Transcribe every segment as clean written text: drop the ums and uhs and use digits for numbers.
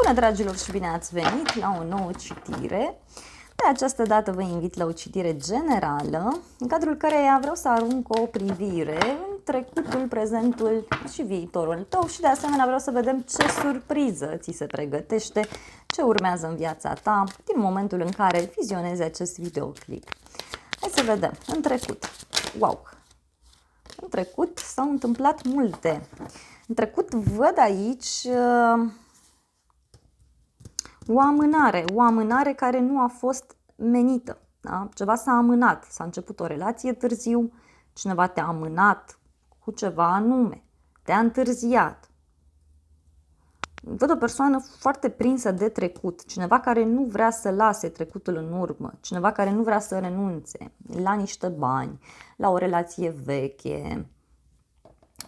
Bună, dragilor, și bine ați venit la o nouă citire. De această dată vă invit la o citire generală, în cadrul căreia vreau să arunc o privire în trecutul, prezentul și viitorul tău și de asemenea vreau să vedem ce surpriză ți se pregătește, ce urmează în viața ta din momentul în care vizionezi acest videoclip. Hai să vedem. În trecut. Wow! În trecut s-au întâmplat multe. În trecut văd aici o amânare care nu a fost menită. Da? Ceva s-a amânat, s-a început o relație târziu, cineva te-a amânat cu ceva anume, te-a întârziat. Văd o persoană foarte prinsă de trecut, cineva care nu vrea să lase trecutul în urmă, cineva care nu vrea să renunțe la niște bani, la o relație veche.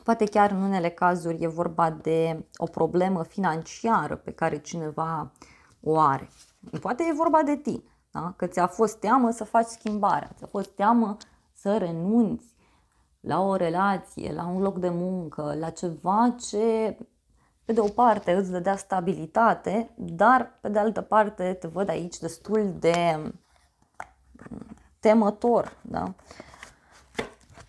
Poate chiar în unele cazuri e vorba de o problemă financiară pe care cineva o are. Poate e vorba de tine, da? Că ți-a fost teamă să faci schimbarea, ți-a fost teamă să renunți la o relație, la un loc de muncă, la ceva ce pe de o parte îți dădea stabilitate, dar pe de altă parte te văd aici destul de temător, da?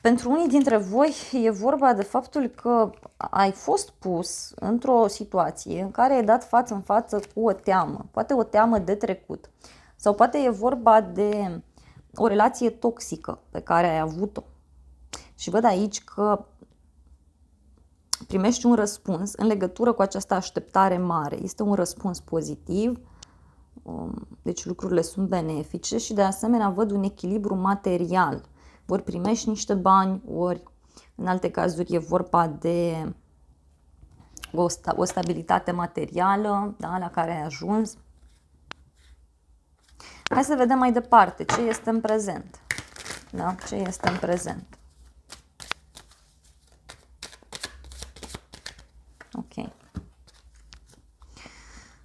Pentru unii dintre voi e vorba de faptul că ai fost pus într-o situație în care ai dat față în față cu o teamă, poate o teamă de trecut, sau poate e vorba de o relație toxică pe care ai avut-o. Și văd aici că primești un răspuns în legătură cu această așteptare mare. Este un răspuns pozitiv, deci lucrurile sunt benefice și de asemenea văd un echilibru material. Ori primești niște bani, ori în alte cazuri e vorba de o stabilitate materială, da, la care ai ajuns. Hai să vedem mai departe ce este în prezent. Da? Ce este în prezent. Ok.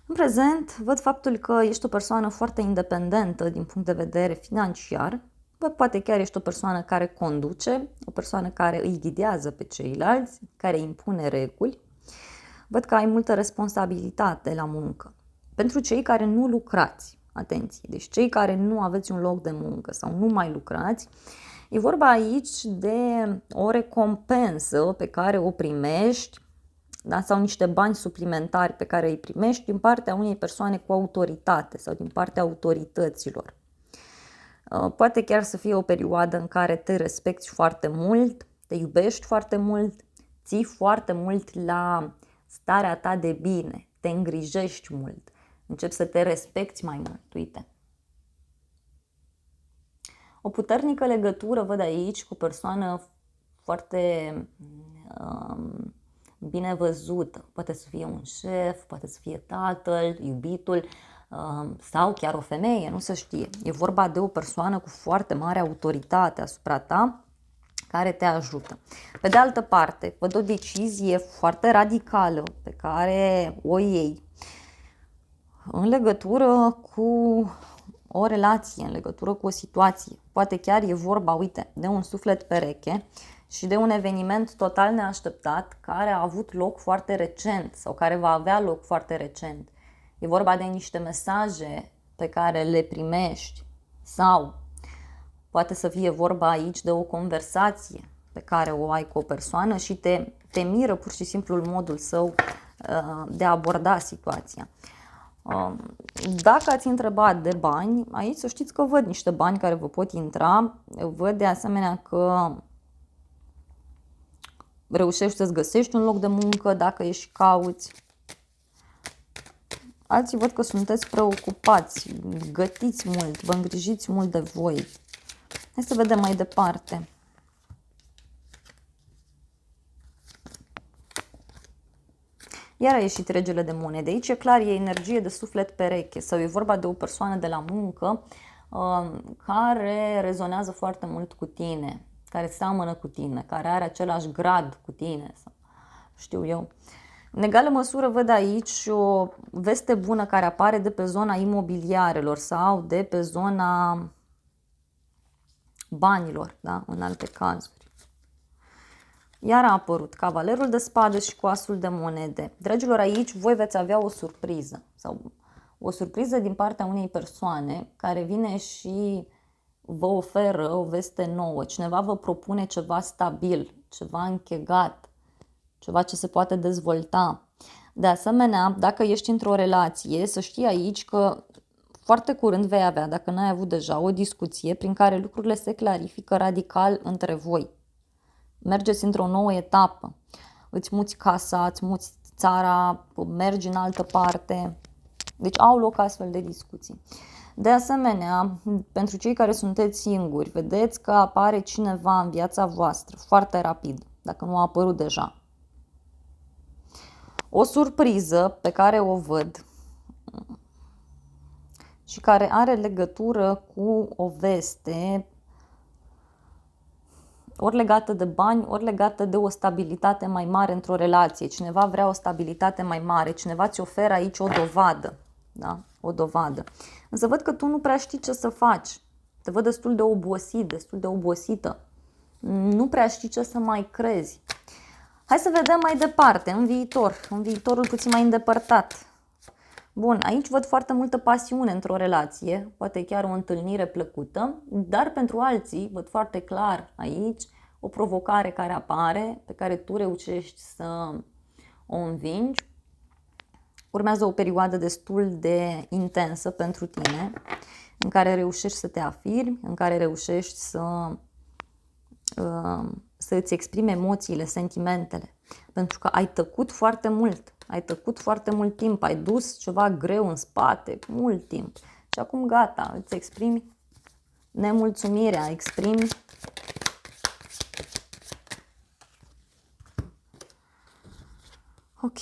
În prezent văd faptul că ești o persoană foarte independentă din punct de vedere financiar. Poate chiar ești o persoană care conduce, o persoană care îi ghidează pe ceilalți, care impune reguli. Văd că ai multă responsabilitate la muncă. Pentru cei care nu lucrați, atenție, deci cei care nu aveți un loc de muncă sau nu mai lucrați, e vorba aici de o recompensă pe care o primești, da, sau niște bani suplimentari pe care îi primești din partea unei persoane cu autoritate sau din partea autorităților. Poate chiar să fie o perioadă în care te respecti foarte mult, te iubești foarte mult, ții foarte mult la starea ta de bine, te îngrijești mult, începi să te respecti mai mult, uite. O puternică legătură văd aici cu o persoană foarte bine văzută. Poate să fie un șef, poate să fie tatăl, iubitul sau chiar o femeie, nu se știe. E vorba de o persoană cu foarte mare autoritate asupra ta care te ajută. Pe de altă parte, văd o decizie foarte radicală pe care o iei în legătură cu o relație, în legătură cu o situație. Poate chiar e vorba, uite, de un suflet pereche și de un eveniment total neașteptat care a avut loc foarte recent sau care va avea loc foarte recent. E vorba de niște mesaje pe care le primești sau poate să fie vorba aici de o conversație pe care o ai cu o persoană și te miră pur și simplu modul său de a aborda situația. Dacă ați întrebat de bani, aici să știți că văd niște bani care vă pot intra. Văd de asemenea că reușești să-ți găsești un loc de muncă dacă ești cauți. Alții văd că sunteți preocupați, gătiți mult, vă îngrijiți mult de voi. Hai să vedem mai departe. Iar a ieșit regele de monede. Aici e clar, e energie de suflet pereche sau e vorba de o persoană de la muncă care rezonează foarte mult cu tine, care seamănă cu tine, care are același grad cu tine, sau știu eu. În egală măsură văd aici o veste bună care apare de pe zona imobiliarelor sau de pe zona banilor, da? În alte cazuri. Iar a apărut Cavalerul de Spade și cu Asul de Monede. Dragilor, aici voi veți avea o surpriză sau o surpriză din partea unei persoane care vine și vă oferă o veste nouă. Cineva vă propune ceva stabil, ceva închegat, ceva ce se poate dezvolta. De asemenea, dacă ești într-o relație, să știi aici că foarte curând vei avea, dacă n-ai avut deja, o discuție prin care lucrurile se clarifică radical între voi. Mergeți într-o nouă etapă. Îți muți casa, îți muți țara, mergi în altă parte. Deci au loc astfel de discuții. De asemenea, pentru cei care sunteți singuri, vedeți că apare cineva în viața voastră foarte rapid, dacă nu a apărut deja. O surpriză pe care o văd și care are legătură cu o veste ori legată de bani, ori legată de o stabilitate mai mare într-o relație. Cineva vrea o stabilitate mai mare, cineva ți oferă aici o dovadă. Da? O dovadă. Însă văd că tu nu prea știi ce să faci. Te văd destul de obosit, destul de obosită. Nu prea știi ce să mai crezi. Hai să vedem mai departe, în viitorul puțin mai îndepărtat. Bun, aici văd foarte multă pasiune într-o relație, poate chiar o întâlnire plăcută, dar pentru alții văd foarte clar aici o provocare care apare, pe care tu reușești să o învingi. Urmează o perioadă destul de intensă pentru tine, în care reușești să te afirmi, în care reușești să îți exprimi emoțiile, sentimentele. Pentru că ai tăcut foarte mult, ai tăcut foarte mult timp, ai dus ceva greu în spate, mult timp. Și acum gata, îți exprimi nemulțumirea, exprimi ok.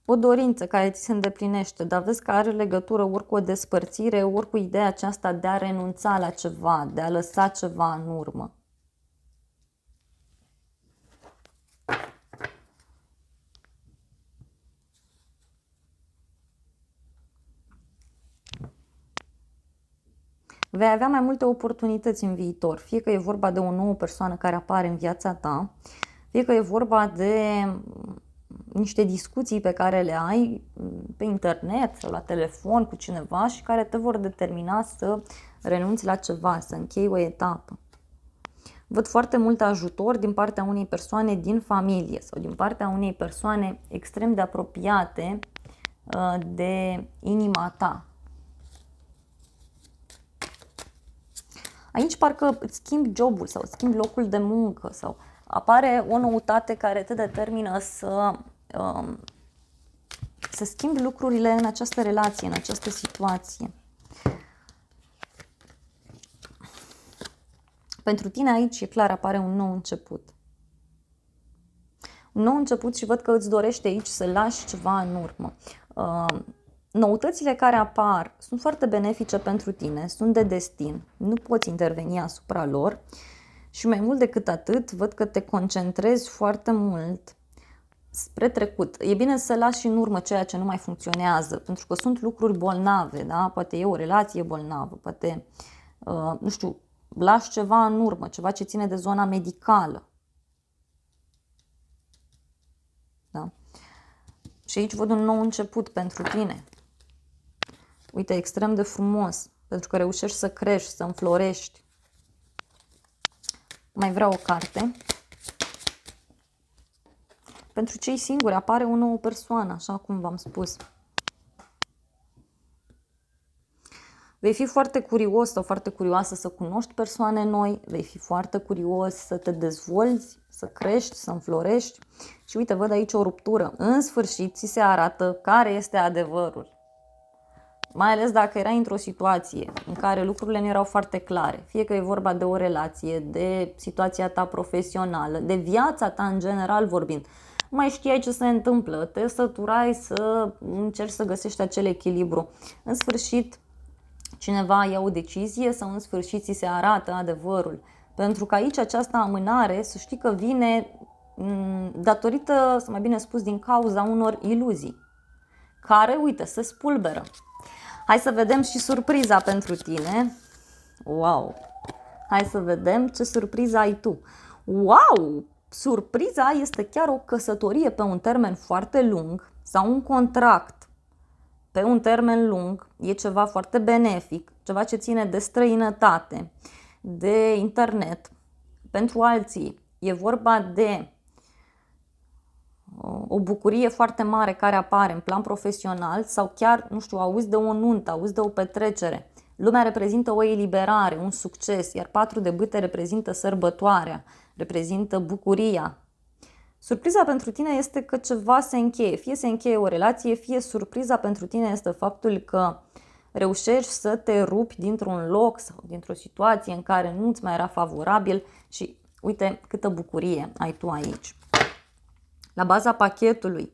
O dorință care ți se îndeplinește, dar vezi că are legătură ori cu o despărțire, ori cu ideea aceasta de a renunța la ceva, de a lăsa ceva în urmă. Vei avea mai multe oportunități în viitor, fie că e vorba de o nouă persoană care apare în viața ta, fie că e vorba de niște discuții pe care le ai pe internet sau la telefon cu cineva și care te vor determina să renunți la ceva, să închei o etapă. Văd foarte mult ajutor din partea unei persoane din familie sau din partea unei persoane extrem de apropiate de inima ta. Aici parcă îți schimbi jobul sau îți schimbi locul de muncă sau apare o noutate care te determină să schimbi lucrurile în această relație, în această situație. Pentru tine aici, e clar, apare un nou început. Un nou început și văd că îți dorește aici să lași ceva în urmă. Noutățile care apar sunt foarte benefice pentru tine, sunt de destin, nu poți interveni asupra lor și mai mult decât atât, văd că te concentrezi foarte mult spre trecut. E bine să lași în urmă ceea ce nu mai funcționează, pentru că sunt lucruri bolnave, da? Poate e o relație bolnavă, poate, nu știu, lași ceva în urmă, ceva ce ține de zona medicală. Da? Și aici văd un nou început pentru tine. Uite, extrem de frumos, pentru că reușești să crești, să înflorești. Mai vreau o carte. Pentru cei singuri apare o nouă persoană, așa cum v-am spus. Vei fi foarte curios sau foarte curioasă să cunoști persoane noi, vei fi foarte curios să te dezvolți, să crești, să înflorești. Și uite, văd aici o ruptură. În sfârșit, ți se arată care este adevărul. Mai ales dacă erai într-o situație în care lucrurile nu erau foarte clare, fie că e vorba de o relație, de situația ta profesională, de viața ta în general vorbind. Nu mai știai ce se întâmplă, te săturai să încerci să găsești acel echilibru. În sfârșit, cineva ia o decizie sau în sfârșit ți se arată adevărul. Pentru că aici această amânare, să știi că vine datorită, să mai bine spus, din cauza unor iluzii, care, uite, se spulberă. Hai să vedem și surpriza pentru tine. Wow! Hai să vedem ce surpriză ai tu. Wow! Surpriza este chiar o căsătorie pe un termen foarte lung sau un contract pe un termen lung. E ceva foarte benefic, ceva ce ține de străinătate, de internet. Pentru alții e vorba de o bucurie foarte mare care apare în plan profesional sau chiar, nu știu, auzi de o nuntă, auzi de o petrecere. Lumea reprezintă o eliberare, un succes, iar 4 de bâte reprezintă sărbătoarea, reprezintă bucuria. Surpriza pentru tine este că ceva se încheie, fie se încheie o relație, fie surpriza pentru tine este faptul că reușești să te rupi dintr-un loc sau dintr-o situație în care nu-ți mai era favorabil și uite câtă bucurie ai tu aici. La baza pachetului,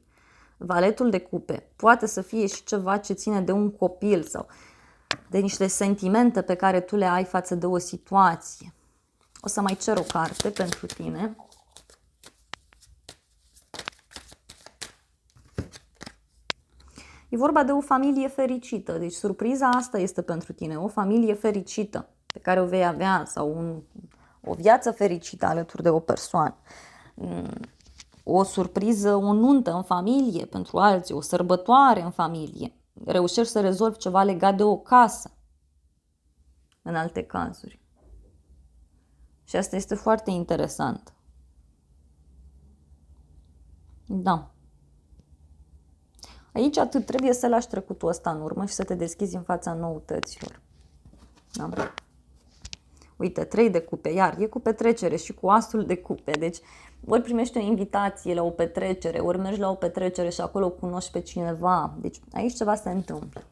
valetul de cupe poate să fie și ceva ce ține de un copil sau de niște sentimente pe care tu le ai față de o situație. O să mai cer o carte pentru tine. E vorba de o familie fericită, deci surpriza asta este pentru tine, o familie fericită pe care o vei avea sau o viață fericită alături de o persoană. O surpriză, o nuntă în familie pentru alții, o sărbătoare în familie. Reușești să rezolvi ceva legat de o casă în alte cazuri. Și asta este foarte interesant. Da. Aici atât, trebuie să lași trecutul ăsta în urmă și să te deschizi în fața noutăților. Da? Uite, 3 de cupe, iar e cu petrecere și cu asul de cupe. Deci ori primești o invitație la o petrecere, ori mergi la o petrecere și acolo cunoști pe cineva. Deci aici ceva se întâmplă.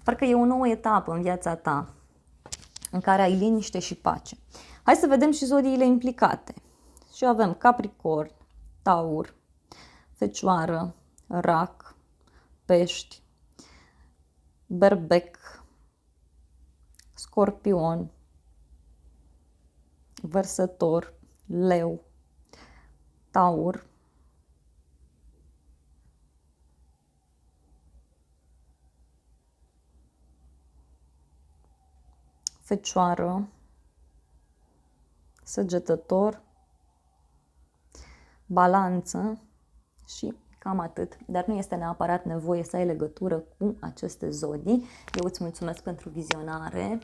Parcă e o nouă etapă în viața ta în care ai liniște și pace. Hai să vedem și zodiile implicate. Și avem Capricorn, Taur, Fecioară, Rac, Pești, Berbec, Scorpion, Vărsător, Leu, Taur, Fecioară, Săgetător, Balanță și cam atât. Dar nu este neapărat nevoie să ai legătură cu aceste zodii. Eu îți mulțumesc pentru vizionare.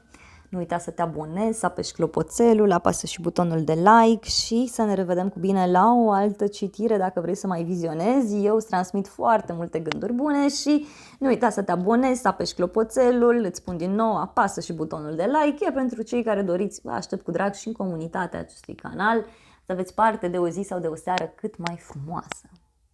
Nu uita să te abonezi, să apeși clopoțelul, apasă și butonul de like și să ne revedem cu bine la o altă citire dacă vrei să mai vizionezi. Eu îți transmit foarte multe gânduri bune și nu uita să te abonezi, să apeși clopoțelul, îți spun din nou, apasă și butonul de like. E pentru cei care doriți, vă aștept cu drag și în comunitatea acestui canal să aveți parte de o zi sau de o seară cât mai frumoasă.